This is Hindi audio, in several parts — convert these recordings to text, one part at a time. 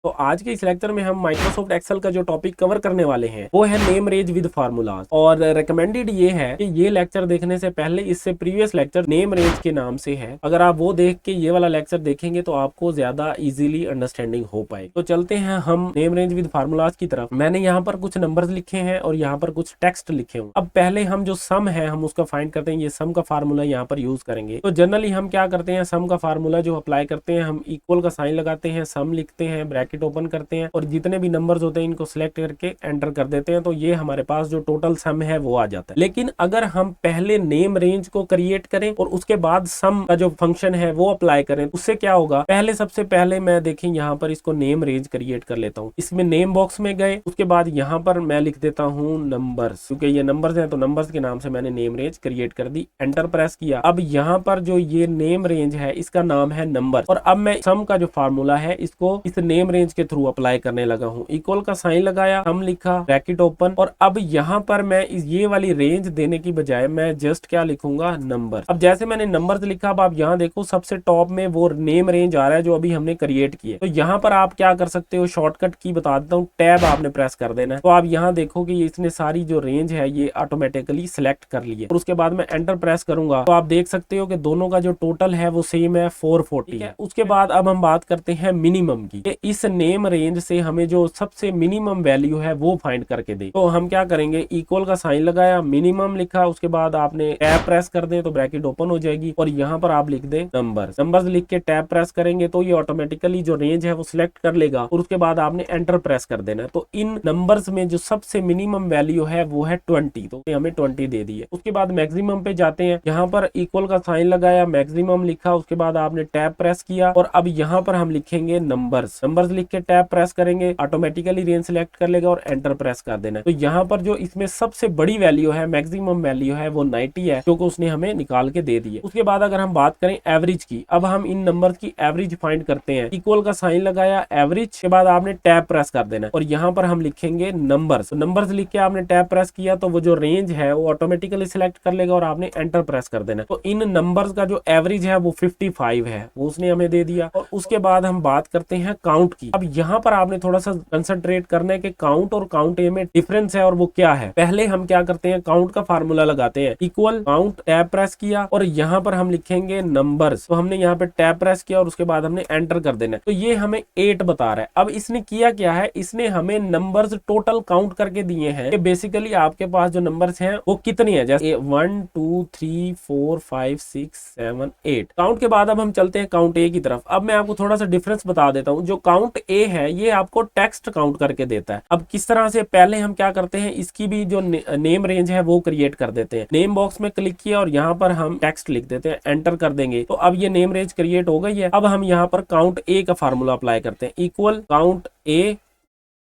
तो आज के इस लेक्चर में हम माइक्रोसॉफ्ट एक्सेल का जो टॉपिक कवर करने वाले हैं वो है नेम रेंज विद फार्मूलाज। और रिकमेंडेड ये है कि ये लेक्चर देखने से पहले इससे प्रीवियस लेक्चर नेम रेंज के नाम से है, अगर आप वो देख के ये वाला लेक्चर देखेंगे तो आपको ज्यादा इजीली अंडरस्टैंडिंग हो पाए। तो चलते हैं हम नेम रेंज विद फार्मूलाज की तरफ। मैंने यहाँ पर कुछ नंबर्स लिखे हैं और यहाँ पर कुछ टेक्स्ट लिखे हुए। अब पहले हम जो सम है हम उसका फाइंड करते हैं। ये सम का फार्मूला यहाँ पर यूज करेंगे। तो जनरली हम क्या करते हैं, सम का फार्मूला जो अप्लाई करते हैं, हम इक्वल का साइन लगाते हैं, सम लिखते हैं, ब्रैकेट ओपन करते हैं और जितने भी नंबर्स होते हैं इनको सिलेक्ट करके एंटर कर देते हैं। तो ये हमारे पास जो टोटल सम है वो आ जाता है। लेकिन अगर हम पहले नेम रेंज को क्रिएट करें और उसके बाद सम का जो फंक्शन है वो अप्लाई करें, उससे क्या होगा, पहले सबसे पहले मैं देखें यहाँ पर इसको नेम रेंज क्रिएट कर लेता हूँ। इसमें नेम बॉक्स में गए, उसके बाद यहाँ पर मैं लिख देता हूँ नंबर्स, क्योंकि ये नंबर्स हैं तो नंबर्स के नाम से मैंने नेम रेंज क्रिएट कर दी, एंटर प्रेस किया। अब यहाँ पर जो ये नेम रेंज है इसका नाम है नंबर। और अब मैं सम का जो फार्मूला है इसको इस नेम रेंज के थ्रू अप्लाई करने लगा हूँ। इक्वल का साइन लगाया, सम लिखा, ब्रैकेट ओपन, और अब यहाँ पर मैं ये वाली रेंज देने की बजाय मैं जस्ट क्या लिखूंगा, नंबर। अब जैसे मैंने नंबर्स लिखा, अब आप यहाँ देखो सबसे टॉप में वो नेम रेंज आ रहा है जो अभी हमने क्रिएट किया। तो यहाँ पर आप क्या कर सकते हो, शॉर्टकट की बता देता हूँ, टैब आपने प्रेस कर देना है। तो आप यहाँ देखो कि इसने सारी जो रेंज है ये ऑटोमेटिकली सिलेक्ट कर ली है। और उसके बाद मैं एंटर प्रेस करूंगा तो आप देख सकते हो कि दोनों का जो टोटल है वो सेम है, 440 है। उसके बाद अब हम बात करते हैं मिनिमम की। इस नेम रेंज से हमें जो सबसे मिनिमम वैल्यू है वो फाइंड करके दे। तो हम क्या करेंगे, इक्वल का साइन लगाया, मिनिमम लिखा, उसके बाद आपने टैब प्रेस कर दे तो ब्रैकेट ओपन हो जाएगी और यहाँ पर आप लिख दें नंबर्स लिख के टैब प्रेस करेंगे तो ये ऑटोमेटिकली जो रेंज है वो सिलेक्ट कर लेगा और उसके बाद आपने एंटर प्रेस कर देना है। तो इन नंबर्स में जो सबसे मिनिमम वैल्यू है वो है 20, तो हमें 20 दे दी है। उसके बाद मैक्सिमम पे जाते हैं, यहाँ पर इक्वल का साइन लगाया, मैक्सिमम लिखा, उसके बाद आपने टैब प्रेस किया और अब यहाँ पर हम लिखेंगे नंबर्स लिख के टैब प्रेस करेंगे, ऑटोमेटिकली रेंज सिलेक्ट कर लेगा और एंटर प्रेस कर देना। तो यहाँ पर जो इसमें सबसे बड़ी वैल्यू है, मैक्सिमम वैल्यू है, वो 90 है, क्योंकि उसने हमें निकाल के दे दी है। उसके बाद अगर हम बात करें एवरेज की, अब हम इन नंबर्स की एवरेज फाइंड करते हैं। इक्वल का साइन लगाया, एवरेज के बाद आपने टैब प्रेस कर देना और यहाँ पर हम लिखेंगे नंबर्स लिख के आपने टैब प्रेस किया तो वो जो रेंज है वो ऑटोमेटिकली सिलेक्ट कर लेगा और आपने एंटर प्रेस कर देना। तो इन नंबर्स का जो एवरेज है वो 55 है, वो उसने हमें दे दिया। और उसके बाद हम बात करते हैं काउंट की। अब यहाँ पर आपने थोड़ा सा कंसंट्रेट करना है कि काउंट और काउंट ए में डिफरेंस है और वो क्या है। पहले हम क्या करते हैं, काउंट का फार्मूला लगाते हैं, इक्वल काउंट, टैब प्रेस किया और यहाँ पर हम लिखेंगे नंबर्स। तो हमने यहाँ पे टैब प्रेस किया और उसके बाद हमने एंटर कर देना। तो ये हमें 8 बता रहा है। अब इसने किया क्या है, इसने हमें नंबर्स टोटल काउंट करके दिए हैं कि बेसिकली आपके पास जो नंबर्स हैं वो कितने हैं, जैसे 1 2 3 4 5 6 7 8। काउंट के बाद अब हम चलते हैं काउंट ए की तरफ। अब मैं आपको थोड़ा सा डिफरेंस बता देता हूँ। जो काउंट ए है ये आपको टेक्स्ट काउंट करके देता है। अब किस तरह से, पहले हम क्या करते हैं, इसकी भी जो नेम रेंज है वो क्रिएट कर देते हैं। नेम बॉक्स में क्लिक किया और यहाँ पर हम टेक्स्ट लिख देते हैं, एंटर कर देंगे तो अब ये नेम रेंज क्रिएट हो गई है। अब हम यहाँ पर काउंट ए का फार्मूला अप्लाई करते हैं, इक्वल काउंट ए,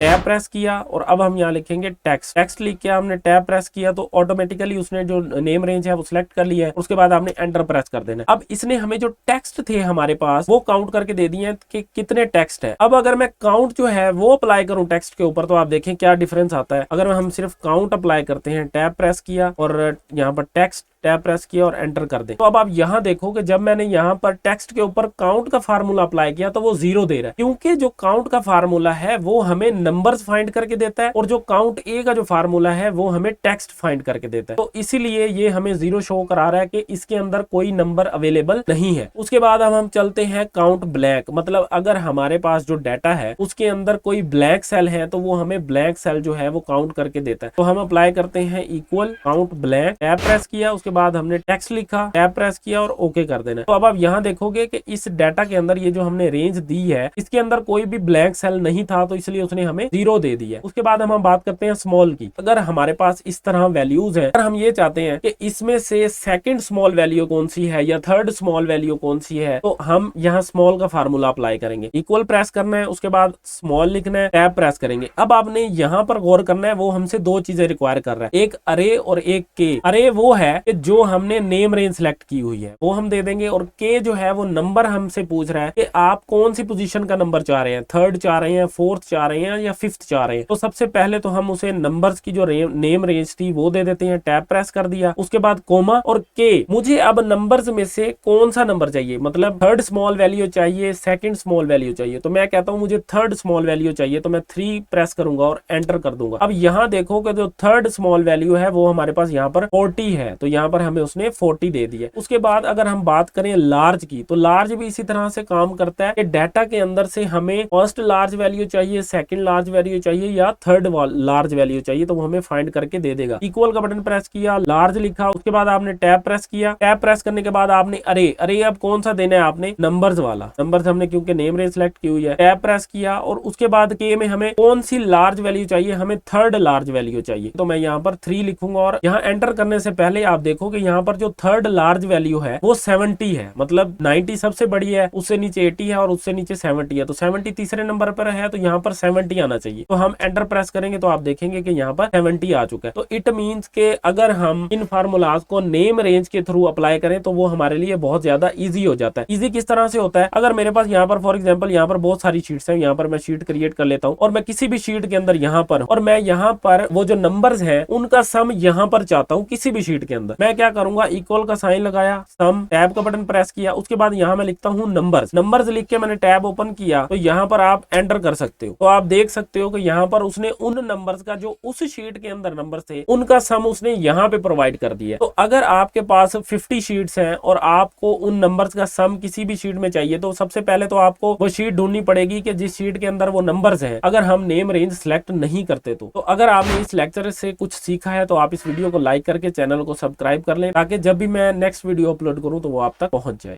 टैब प्रेस किया और अब हम यहाँ लिखेंगे टेक्स्ट लिख के हमने टैब प्रेस किया तो ऑटोमेटिकली उसने जो नेम रेंज है वो सिलेक्ट कर लिया है। उसके बाद आपने एंटर प्रेस कर देना। अब इसने हमें जो टेक्स्ट थे हमारे पास वो काउंट करके दे दिए हैं कि कितने टेक्स्ट है। अब अगर मैं काउंट जो है वो अप्लाई करूं टेक्स्ट के ऊपर तो आप देखें क्या डिफरेंस आता है। अगर हम सिर्फ काउंट अप्लाई करते हैं, टैब प्रेस किया और यहाँ पर टेक्स्ट, टैब प्रेस किया और एंटर कर दे, तो अब आप यहाँ देखो कि जब मैंने यहाँ पर टेक्स्ट के ऊपर काउंट का फार्मूला अप्लाई किया तो वो 0 दे रहा है, क्योंकि जो काउंट का फार्मूला है वो हमें नंबर्स फाइंड करके देता है और जो काउंट ए का जो फार्मूला है वो हमें टेक्स्ट फाइंड करके देता है। तो इसीलिए ये हमें 0 शो करा रहा है कि इसके अंदर कोई नंबर अवेलेबल नहीं है। उसके बाद अब हम चलते हैं काउंट ब्लैंक, मतलब अगर हमारे पास जो डाटा है उसके अंदर कोई ब्लैंक सेल है तो वो हमें ब्लैंक सेल जो है वो काउंट करके देता है। तो हम अप्लाई करते हैं equal count blank, tab press किया, उसके बाद हमने टेक्स्ट लिखा, टैब प्रेस किया और ओके कर देना। तो अब आप यहाँ देखोगे कि इस डाटा के अंदर ये जो हमने रेंज दी है इसके अंदर कोई भी ब्लैंक सेल नहीं था, तो इसलिए उसने हमें 0 दे दिया। उसके बाद हम बात करते हैं स्मॉल की। अगर हमारे पास इस तरह वैल्यूज हैं, अगर हम ये चाहते हैं कि इसमें से सेकंड स्मॉल वैल्यू कौन सी है या थर्ड स्मॉल वैल्यू कौन सी है, तो हम यहाँ स्मॉल का फार्मूला अप्लाई करेंगे, इक्वल प्रेस करना है, उसके बाद स्मॉल लिखना है, टैब प्रेस करेंगे। अब आपने यहाँ पर गौर करना है, वो हमसे 2 चीजें रिक्वायर कर रहा है, एक अरे और एक के। अरे वो है कि जो हमने नेम रेंज सेलेक्ट की हुई है वो हम दे देंगे, और के जो है वो नंबर हमसे पूछ रहा है कि आप कौन सी पोजीशन का नंबर चाह रहे हैं, थर्ड चाह रहे हैं, फोर्थ चाह रहे हैं या फिफ्थ चाह रहे हैं। तो सबसे पहले तो हम उसे नंबर्स की जो नेम रेंज थी वो दे देते हैं, टैब प्रेस कर दिया, उसके बाद कोमा और के। मुझे अब नंबर्स में से कौन सा नंबर चाहिए, मतलब थर्ड स्मॉल वैल्यू चाहिए, सेकंड स्मॉल वैल्यू चाहिए, तो मैं कहता हूं मुझे थर्ड स्मॉल वैल्यू चाहिए, तो मैं 3 प्रेस करूंगा और एंटर कर दूंगा। अब यहाँ देखो कि जो थर्ड स्मॉल वैल्यू है वो हमारे पास यहाँ पर 40 है, तो यहाँ पर हमें उसने 40 दे दिया। उसके बाद अगर हम बात करें लार्ज की, तो लार्ज भी इसी तरह से काम करता है कि डाटा के अंदर से हमें फर्स्ट लार्ज वैल्यू चाहिए, सेकंड लार्ज वैल्यू चाहिए या थर्ड लार्ज वैल्यू चाहिए, तो वो हमें फाइंड करके दे देगा। इक्वल का बटन प्रेस किया, लार्ज लिखा, उसके बाद आपने टैब प्रेस किया, टैब प्रेस करने के बाद आपने अरे अब कौन सा देना है आपने, नंबर्स वाला, नंबर्स हमने क्योंकि नेम रेंज सेलेक्ट की हुई है, टैब प्रेस किया, और उसके बाद के में हमें कौन सी लार्ज वैल्यू चाहिए, हमें थर्ड लार्ज वैल्यू चाहिए, तो मैं यहाँ पर 3 लिखूंगा। और यहाँ एंटर करने से पहले आप देखो कि यहाँ पर जो थर्ड लार्ज वैल्यू है वो 70 है, मतलब 90 सबसे बड़ी है, उससे नीचे 80 है और उससे नीचे 70 है, तो 70 तीसरे नंबर पर है, तो यहाँ पर 70 आना चाहिए। तो हम एंटर प्रेस करेंगे तो आप देखेंगे कि यहाँ पर 70 आ चुका है। तो इट मींस के अगर हम इन फार्मूलाज को नेम रेंज के थ्रू अप्लाई करें तो वो हमारे लिए बहुत ज्यादा इजी हो जाता है। इजी किस तरह से होता है, अगर मेरे पास यहाँ पर फॉर एग्जांपल यहाँ पर बहुत सारी शीट्स हैं, यहाँ पर मैं शीट क्रिएट कर लेता हूँ और मैं किसी भी शीट के अंदर यहाँ पर, और मैं यहाँ पर वो जो नंबर्स हैं उनका सम यहाँ पर चाहता हूँ किसी भी शीट के अंदर, मैं क्या करूंगा, इक्वल का साइन लगाया, सम, टैब का बटन प्रेस किया, उसके बाद यहाँ मैं लिखता हूँ नंबर्स लिख के मैंने टैब ओपन किया, तो यहाँ पर आप एंटर कर सकते हो। तो आप देख सकते हो कि यहाँ पर उसने उन नंबर्स का जो उस शीट के अंदर नंबर थे उनका सम उसने यहाँ पे प्रोवाइड कर दिया। तो अगर आपके पास 50 शीट्स हैं और आपको उन नंबर्स का सम किसी भी शीट में चाहिए, तो सबसे पहले तो आपको वो शीट ढूंढनी पड़ेगी कि जिस शीट के अंदर वो नंबर्स हैं, अगर हम नेम रेंज सेलेक्ट नहीं करते तो अगर आपने इस लेक्चर से कुछ सीखा है तो आप इस वीडियो को लाइक करके चैनल को सब्सक्राइब कर लें, ताकि जब भी मैं नेक्स्ट वीडियो अपलोड करूं तो वो आप तक पहुंच जाए।